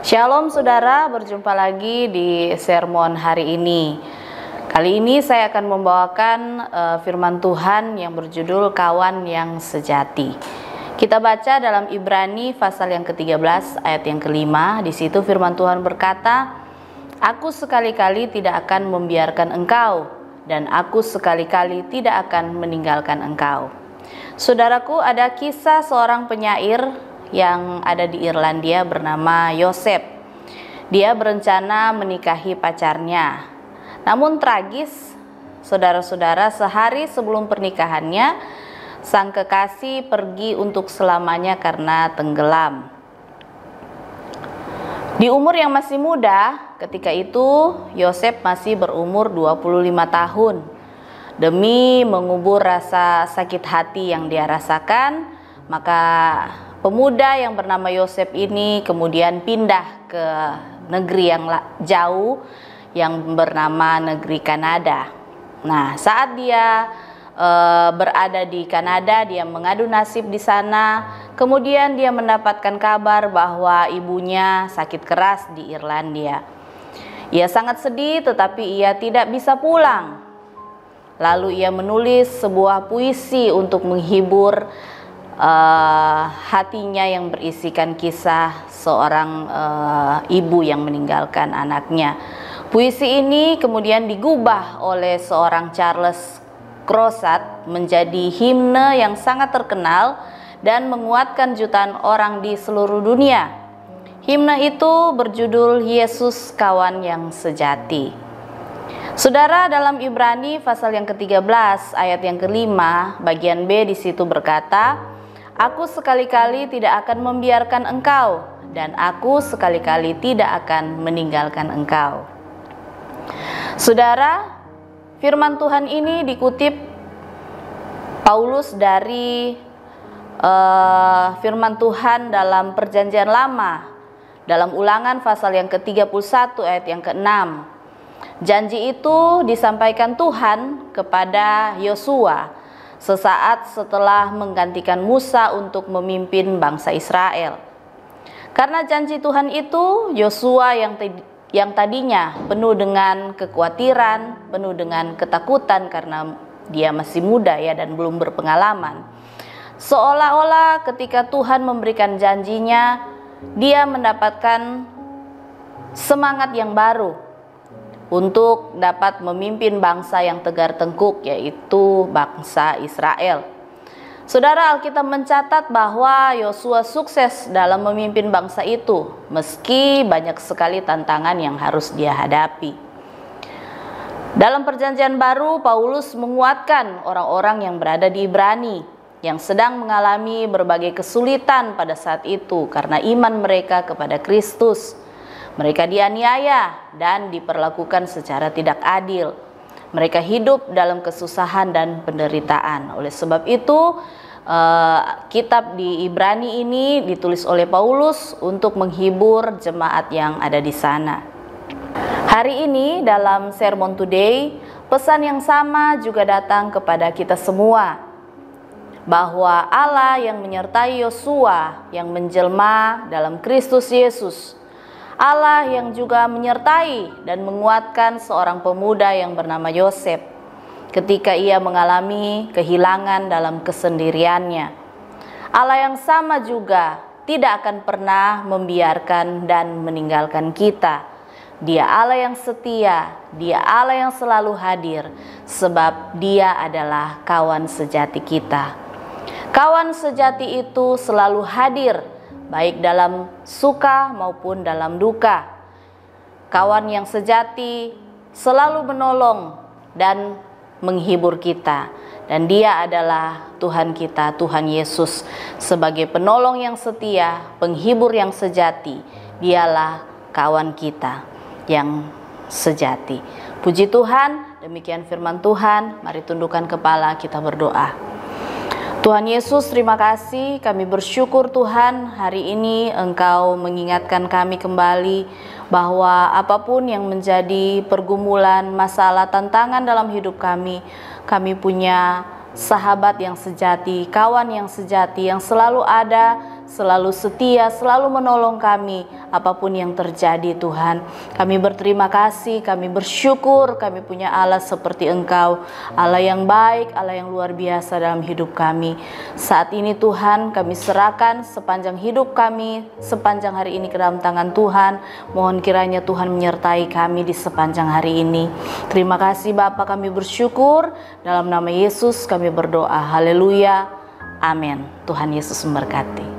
Shalom saudara, berjumpa lagi di sermon hari ini. Kali ini saya akan membawakan firman Tuhan yang berjudul Kawan yang Sejati. Kita baca dalam Ibrani pasal yang ke-13 ayat yang ke-5. Di situ firman Tuhan berkata, "Aku sekali-kali tidak akan membiarkan engkau, dan aku sekali-kali tidak akan meninggalkan engkau." Saudaraku, ada kisah seorang penyair yang ada di Irlandia bernama Yosef. Dia berencana menikahi pacarnya. Namun tragis, saudara-saudara, sehari sebelum pernikahannya, sang kekasih pergi untuk selamanya karena tenggelam. Di umur yang masih muda, ketika itu Yosef masih berumur 25 tahun. Demi mengubur rasa sakit hati yang dia rasakan, maka pemuda yang bernama Yosef ini kemudian pindah ke negeri yang jauh yang bernama negeri Kanada. Nah, saat dia berada di Kanada, dia mengadu nasib di sana. Kemudian dia mendapatkan kabar bahwa ibunya sakit keras di Irlandia. Ia sangat sedih, tetapi ia tidak bisa pulang. Lalu ia menulis sebuah puisi untuk menghibur hatinya yang berisikan kisah seorang ibu yang meninggalkan anaknya. Puisi ini kemudian digubah oleh seorang Charles Crosat menjadi himne yang sangat terkenal dan menguatkan jutaan orang di seluruh dunia. Himne itu berjudul Yesus Kawan yang Sejati. Saudara, dalam Ibrani pasal yang ke-13 ayat yang ke-5 bagian B di situ berkata, "Aku sekali-kali tidak akan membiarkan engkau, dan aku sekali-kali tidak akan meninggalkan engkau." Saudara, firman Tuhan ini dikutip Paulus dari firman Tuhan dalam Perjanjian Lama, dalam Ulangan pasal yang ke-31 ayat yang ke-6. Janji itu disampaikan Tuhan kepada Yosua sesaat setelah menggantikan Musa untuk memimpin bangsa Israel. Karena janji Tuhan itu, Yosua yang tadinya penuh dengan kekhawatiran, penuh dengan ketakutan karena dia masih muda ya dan belum berpengalaman. Seolah-olah ketika Tuhan memberikan janjinya, dia mendapatkan semangat yang baru untuk dapat memimpin bangsa yang tegar tengkuk, yaitu bangsa Israel. Saudara, Alkitab mencatat bahwa Yosua sukses dalam memimpin bangsa itu, meski banyak sekali tantangan yang harus dia hadapi. Dalam Perjanjian Baru, Paulus menguatkan orang-orang yang berada di Ibrani, yang sedang mengalami berbagai kesulitan pada saat itu karena iman mereka kepada Kristus. Mereka dianiaya dan diperlakukan secara tidak adil. Mereka hidup dalam kesusahan dan penderitaan. Oleh sebab itu, kitab di Ibrani ini ditulis oleh Paulus untuk menghibur jemaat yang ada di sana. Hari ini dalam Sermon Today, pesan yang sama juga datang kepada kita semua, bahwa Allah yang menyertai Yosua yang menjelma dalam Kristus Yesus, Allah yang juga menyertai dan menguatkan seorang pemuda yang bernama Yosef ketika ia mengalami kehilangan dalam kesendiriannya. Allah yang sama juga tidak akan pernah membiarkan dan meninggalkan kita. Dia Allah yang setia, Dia Allah yang selalu hadir, sebab Dia adalah kawan sejati kita. Kawan sejati itu selalu hadir, baik dalam suka maupun dalam duka. Kawan yang sejati selalu menolong dan menghibur kita. Dan Dia adalah Tuhan kita, Tuhan Yesus. Sebagai penolong yang setia, penghibur yang sejati, Dialah kawan kita yang sejati. Puji Tuhan, demikian firman Tuhan. Mari tundukkan kepala, kita berdoa. Tuhan Yesus, terima kasih, kami bersyukur Tuhan hari ini Engkau mengingatkan kami kembali bahwa apapun yang menjadi pergumulan, masalah, tantangan dalam hidup kami punya sahabat yang sejati, kawan yang sejati yang selalu ada selalu setia, selalu menolong kami apapun yang terjadi Tuhan. Kami berterima kasih, kami bersyukur kami punya Allah seperti Engkau, Allah yang baik, Allah yang luar biasa dalam hidup kami. Saat ini Tuhan, kami serahkan sepanjang hidup kami, sepanjang hari ini ke dalam tangan Tuhan. Mohon kiranya Tuhan menyertai kami di sepanjang hari ini. Terima kasih Bapa, kami bersyukur. Dalam nama Yesus kami berdoa. Haleluya. Amin. Tuhan Yesus memberkati.